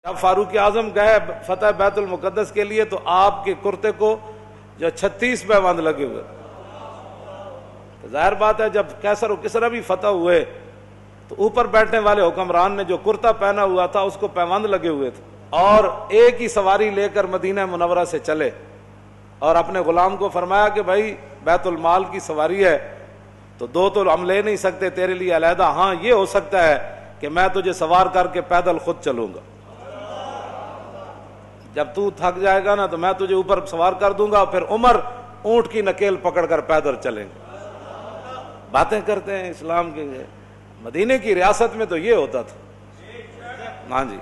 جب فاروق اعظم گئے فتح بیت المقدس کے لیے تو آپ کے کرتے کو جو 36 پیوند لگے ہوئے. ظاہر بات ہے جب کیسر و کسرا بھی فتح ہوئے تو اوپر بیٹھنے والے حکمران نے جو کرتا پہنا ہوا تھا اس کو پیوند لگے ہوئے تھے، اور ایک ہی سواری لے کر مدینہ منورہ سے چلے اور اپنے غلام کو فرمایا کہ بھائی بیت المال کی سواری ہے تو دو تو ہم لے نہیں سکتے تیرے لیے علیحدہ، ہاں یہ ہو سکتا ہے کہ میں تجھے سوار کر کے پیدل خود چلوں گا، جب تو تھک جائے گا نا تو میں تجھے اوپر سوار کر دوں گا، پھر عمر اونٹ کی نکیل پکڑ کر پیدل چلیں گے. باتیں کرتے ہیں اسلام کے. مدینے کی ریاست میں تو یہ ہوتا تھا. ہاں جی،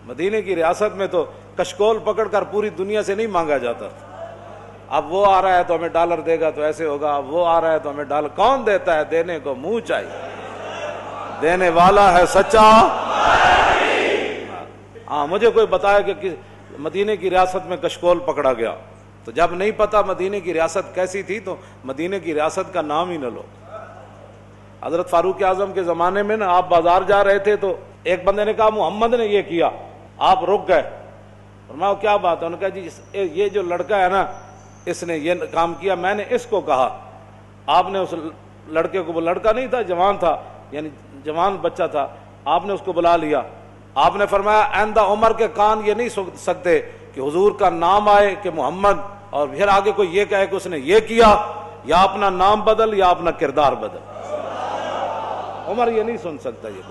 مدینے کی ریاست میں تو کشکول پکڑ کر پوری دنیا سے نہیں مانگا جاتا تھا. اب وہ آ رہا ہے تو ہمیں ڈالر دے گا تو ایسے ہوگا، اب وہ آ رہا ہے تو ہمیں ڈالر. کون دیتا ہے؟ دینے کو منہ چاہیے، دینے والا ہے سچا. ہاں مجھے کوئی بتایا کہ مدینے کی ریاست میں کشکول پکڑا گیا، تو جب نہیں پتا مدینے کی ریاست کیسی تھی تو مدینے کی ریاست کا نام ہی نہ لو. حضرت فاروق اعظم کے زمانے میں نا آپ بازار جا رہے تھے تو ایک بندے نے کہا محمد نے یہ کیا، آپ رک گئے. فرمایا کیا بات ہے؟ انہوں نے کہا جی یہ جو لڑکا ہے نا اس نے یہ کام کیا، میں نے اس کو کہا. آپ نے اس لڑکے کو، وہ لڑکا نہیں تھا جوان تھا، یعنی جوان بچہ تھا، آپ نے اس کو بلا لیا. آپ نے فرمایا آئندہ عمر کے کان یہ نہیں سن سکتے کہ حضور کا نام آئے کہ محمد اور پھر آگے کوئی یہ کہے کہ اس نے یہ کیا، یا اپنا نام بدل یا اپنا کردار بدل. عمر یہ نہیں سن سکتا. یہ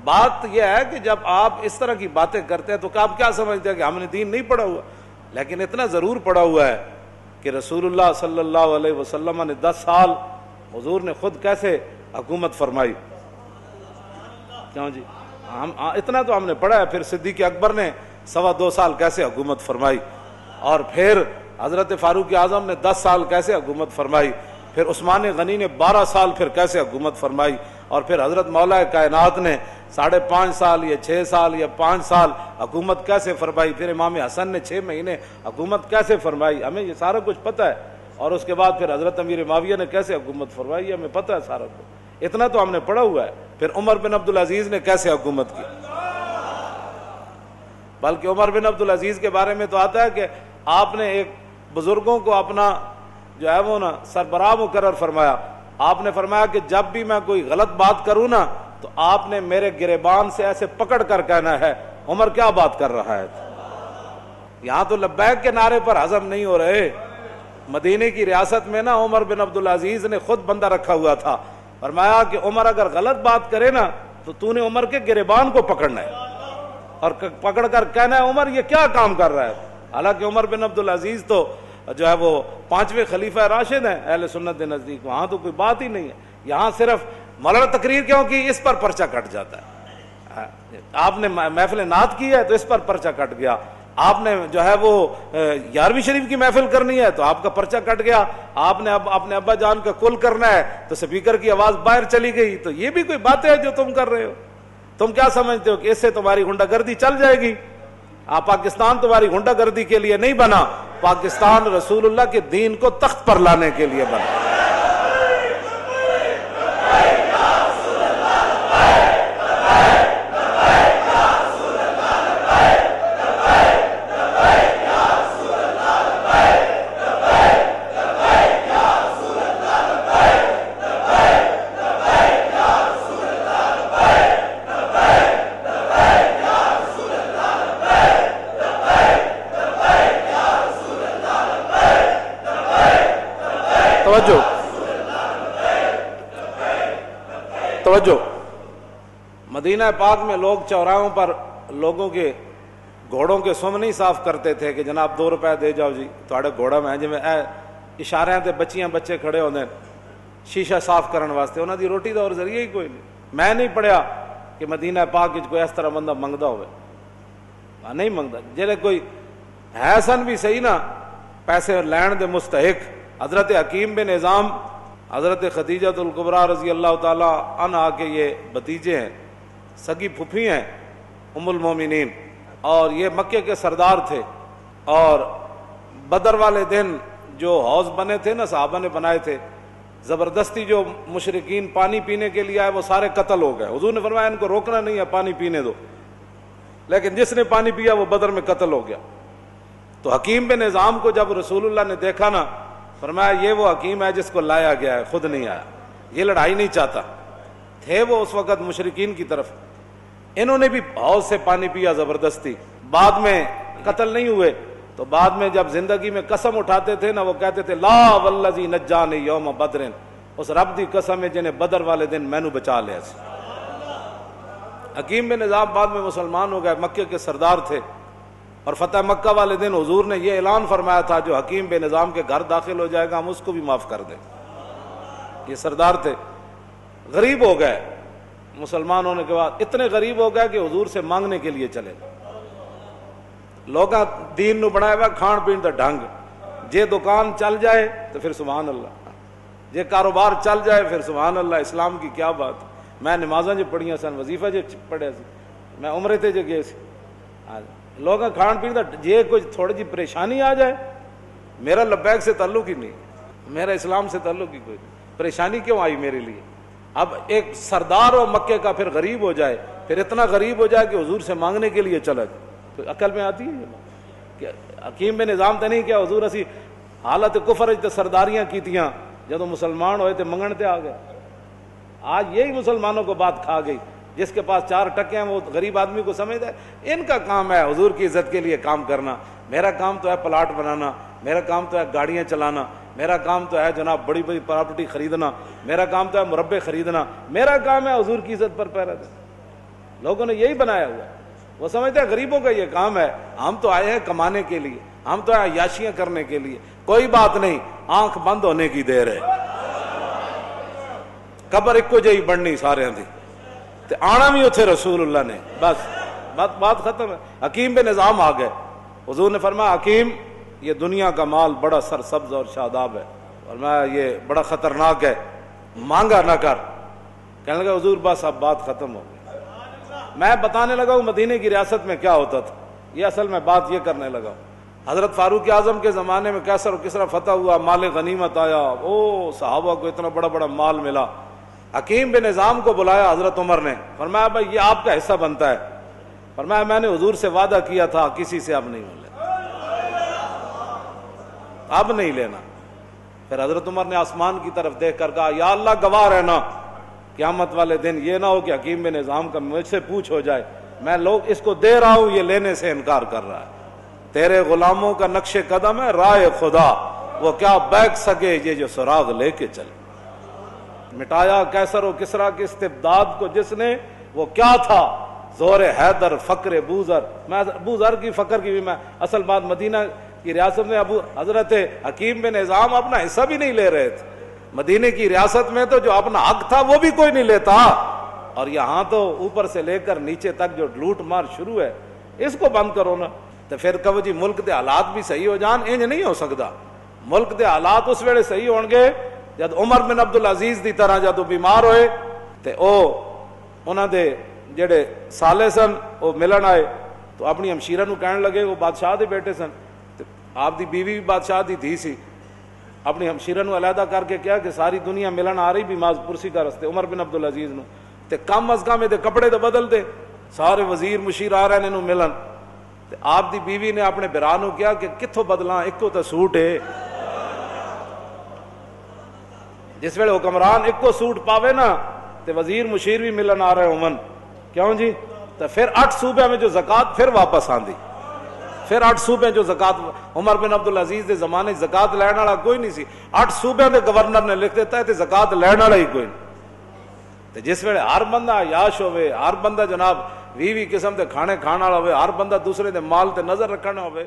بات یہ ہے کہ جب آپ اس طرح کی باتیں کرتے ہیں تو آپ کیا سمجھتے ہیں کہ ہم نے دین نہیں پڑھا ہوا؟ لیکن اتنا ضرور پڑھا ہوا ہے کہ رسول اللہ صلی اللہ علیہ وسلم نے 10 سال حضور نے خود کیسے حکومت فرمائی. کیوں جی؟ ہم اتنا تو ہم نے پڑھا ہے. پھر صدیق اکبر نے 2.25 سال کیسے حکومت فرمائی، اور پھر حضرت فاروق اعظم نے 10 سال کیسے حکومت فرمائی، پھر عثمان غنی نے 12 سال پھر کیسے حکومت فرمائی، اور پھر حضرت مولا کائنات نے 5.5 سال یا 6 سال یا 5 سال حکومت کیسے فرمائی، پھر امام حسن نے 6 مہینے حکومت کیسے فرمائی. ہمیں یہ سارا کچھ پتہ ہے. اور اس کے بعد پھر حضرت امیر معاویہ نے کیسے حکومت فرمائی، ہمیں پتہ ہے سارا کچھ. اتنا تو ہم نے پڑھا ہوا ہے. پھر عمر بن عبدالعزیز نے کیسے حکومت کی، بلکہ عمر بن عبدالعزیز کے بارے میں تو آتا ہے کہ آپ نے ایک بزرگوں کو اپنا جو ہے وہ نا سربراہ مقرر فرمایا. آپ نے فرمایا کہ جب بھی میں کوئی غلط بات کروں نا تو آپ نے میرے گریبان سے ایسے پکڑ کر کہنا ہے عمر کیا بات کر رہا ہے. یہاں تو لبیک کے نعرے پر ہضم نہیں ہو رہے. مدینے کی ریاست میں نا عمر بن عبدالعزیز نے خود بندہ رکھا ہوا تھا. فرمایا کہ عمر اگر غلط بات کرے نا تو نے عمر کے گریبان کو پکڑنا ہے اور پکڑ کر کہنا ہے عمر یہ کیا کام کر رہا ہے. حالانکہ عمر بن عبدالعزیز تو جو ہے وہ 5ویں خلیفہ راشد ہیں اہل سنت کے نزدیک. وہاں تو کوئی بات ہی نہیں ہے. یہاں صرف مولانا تقریر کیوں کی، اس پر پرچہ کٹ جاتا ہے. آپ نے محفل نعت کی ہے تو اس پر پرچہ کٹ گیا. آپ نے جو ہے وہ 11ویں شریف کی محفل کرنی ہے تو آپ کا پرچہ کٹ گیا. آپ نے اب اپنے ابا جان کا کل کرنا ہے تو سپیکر کی آواز باہر چلی گئی. تو یہ بھی کوئی باتیں ہیں جو تم کر رہے ہو. تم کیا سمجھتے ہو کہ اس سے تمہاری غنڈہ گردی چل جائے گی؟ پاکستان تمہاری غنڈہ گردی کے لیے نہیں بنا، پاکستان رسول اللہ کے دین کو تخت پر لانے کے لیے بنا. توجہ. مدینہ پاک میں لوگ چوراہوں پر لوگوں کے گھوڑوں کے سم نہیں صاف کرتے تھے کہ جناب 2 روپے دے جاؤ جی تھوڑے گھوڑا میں جی اشارے تے بچیاں بچے کھڑے ہوندے شیشہ صاف کرن واسطے. انہاں دی روٹی دا اور ذریعہ ہی کوئی نہیں. میں نہیں پڑھیا کہ مدینہ پاک وچ کوئی اس طرح بندہ منگدا ہوئے. نہیں منگدا. جڑے کوئی ہے سن بھی صحیح نا پیسے لین دے مستحق. حضرت حکیم بن نظام حضرت خدیجہ الکبریٰ رضی اللہ تعالی عنہا کے یہ بھتیجے ہیں، سگی پھپھی ہیں ام المومنین، اور یہ مکے کے سردار تھے. اور بدر والے دن جو حوض بنے تھے نا صحابہ نے بنائے تھے، زبردستی جو مشرکین پانی پینے کے لیے آئے وہ سارے قتل ہو گئے. حضور نے فرمایا ان کو روکنا نہیں ہے، پانی پینے دو. لیکن جس نے پانی پیا وہ بدر میں قتل ہو گیا. تو حکیم بن نظام کو جب رسول اللہ نے دیکھا نا، فرمایا یہ وہ حکیم ہے جس کو لایا گیا ہے، خود نہیں آیا، یہ لڑائی نہیں چاہتا. تھے وہ اس وقت مشرکین کی طرف. انہوں نے بھی حوض سے پانی پیا زبردستی، بعد میں قتل نہیں ہوئے. تو بعد میں جب زندگی میں قسم اٹھاتے تھے نا، وہ کہتے تھے لا والذی نجانی یوم بدر، اس رب دی قسم ہے جنہیں بدر والے دن مینو بچا لیا سی. حکیم بن نظام بعد میں مسلمان ہو گئے، مکے کے سردار تھے. اور فتح مکہ والے دن حضور نے یہ اعلان فرمایا تھا جو حکیم بن نظام کے گھر داخل ہو جائے گا ہم اس کو بھی معاف کر دیں. یہ سردار تھے، غریب ہو گئے. مسلمان ہونے کے بعد اتنے غریب ہو گئے کہ حضور سے مانگنے کے لیے چلے. لوگاں دین نو بنایا ہوا کھان پین دا ڈھنگ، جے دکان چل جائے تو پھر سبحان اللہ، جے کاروبار چل جائے پھر سبحان اللہ. اسلام کی کیا بات. میں نمازاں جو پڑھیاں سن، وظیفہ جو پڑھے سی، میں عمرے تے جو گئے سی، لوگ کھان پین دا جے کوئی تھوڑی جی پریشانی آ جائے، میرا لبیک سے تعلق ہی نہیں، میرا اسلام سے تعلق ہی کوئی نہیں. پریشانی کیوں آئی میرے لیے؟ اب ایک سردار ہو مکے کا پھر غریب ہو جائے، پھر اتنا غریب ہو جائے کہ حضور سے مانگنے کے لیے چلا جائے، تو عقل میں آتی ہے کہ حکیم بن نظام تے نہیں کیا حضور اسی حالت کفر تے سرداریاں کیتیاں، جدوں مسلمان ہوئے تے منگن تے آ گئے. آج یہی مسلمانوں کو بات کھا گئی. جس کے پاس 4 ٹکے ہیں وہ غریب آدمی کو سمجھتا ہے ان کا کام ہے حضور کی عزت کے لیے کام کرنا، میرا کام تو ہے پلاٹ بنانا، میرا کام تو ہے گاڑیاں چلانا، میرا کام تو ہے جناب بڑی بڑی پراپرٹی خریدنا، میرا کام تو ہے مربے خریدنا، میرا کام ہے حضور کی عزت پر پہرا دینا. لوگوں نے یہی بنایا ہوا. وہ سمجھتے ہیں غریبوں کا یہ کام ہے، ہم تو آئے ہیں کمانے کے لیے، ہم تو آئے عیاشیاں کرنے کے لیے. کوئی بات نہیں، آنکھ بند ہونے کی دیر ہے. قبر ایک کو جہی بننی سارے دی، تے آنا بھی اتھے رسول اللہ نے، بس بات ختم ہے. حکیم بن نظام آ گئے. حضور نے فرمایا حکیم یہ دنیا کا مال بڑا سرسبز اور شاداب ہے، فرمایا یہ بڑا خطرناک ہے، مانگا نہ کر. کہنے لگا حضور بس اب بات ختم ہو گئی. میں بتانے لگا ہوں مدینے کی ریاست میں کیا ہوتا تھا. یہ اصل میں بات یہ کرنے لگا ہوں. حضرت فاروق اعظم کے زمانے میں کیسر و کسرا فتح ہوا، مال غنیمت آیا، او صحابہ کو اتنا بڑا بڑا مال ملا. حکیم بن نظام کو بلایا حضرت عمر نے، فرمایا بھائی یہ آپ کا حصہ بنتا ہے. فرمایا میں نے حضور سے وعدہ کیا تھا کسی سے اب نہیں لینا، اب نہیں لینا. پھر حضرت عمر نے آسمان کی طرف دیکھ کر کہا یا اللہ گواہ رہنا قیامت والے دن یہ نہ ہو کہ حکیم بن نظام کا مجھ سے پوچھ ہو جائے میں لوگ اس کو دے رہا ہوں یہ لینے سے انکار کر رہا ہے. تیرے غلاموں کا نقش قدم ہے رائے خدا، وہ کیا بیک سکے یہ جو سراغ لے کے چلے. مٹایا کیسر و کسرا کے استبداد کو جس نے، وہ کیا تھا زور حیدر فقر بوذر. میں ابو ذر کی فقر کی بھی میں اصل بات مدینہ کی ریاست میں ابو حضرت حکیم بن نظام اپنا حصہ بھی نہیں لے رہے تھے. مدینے کی ریاست میں تو جو اپنا حق تھا وہ بھی کوئی نہیں لیتا، اور یہاں تو اوپر سے لے کر نیچے تک جو لوٹ مار شروع ہے اس کو بند کرو نا. تو پھر کہو جی ملک دے حالات بھی صحیح ہو جان، انج نہیں ہو سکتا. ملک دے حالات اس ویلے صحیح ہون گے جد عمر بن عبدالعزیز دی طرح جدو بیمار ہوئے تے او انہاں دے جڑے سالے سن وہ ملن آئے تو اپنی ہمشیرہ نو کہنے لگے، وہ بادشاہ دے بیٹے سن، آپ دی بیوی بھی بادشاہ دی دھی سی. اپنی ہمشیرہ نو علیحدہ کر کے کیا کہ ساری دنیا ملن آ رہی بیمار پرسی کا رستے عمر بن عبدالعزیز نو، تے کم از کم دے کپڑے تو بدل دے، سارے وزیر مشیر آ رہے ہیں انہوں ملن. تے آپ دی بیوی نے اپنے برا نو کیا کہ کتھوں بدلاں، ایک کو تو سوٹ ہے. جس ویلے حکمران ایک کو سوٹ پاوے نا تے وزیر مشیر بھی ملن آ رہے عمن، کیوں جی؟ تو پھر 8 صوبے میں جو زکات پھر واپس آندی، پھر 8 صوبے جو زکات عمر بن عبدالعزیز دے زمانے زکات لین والا کوئی نہیں سی. 8 صوبے دے گورنر نے لکھ دیتا ہے تے زکات لین والا ہی کوئی نہیں. تے جس ویلے ہر بندہ عیاش ہوئے، ہر بندہ جناب 20 قسم دے کھانے کھانا ہوئے، ہر بندہ دوسرے دے مال تے نظر رکھنا ہوئے،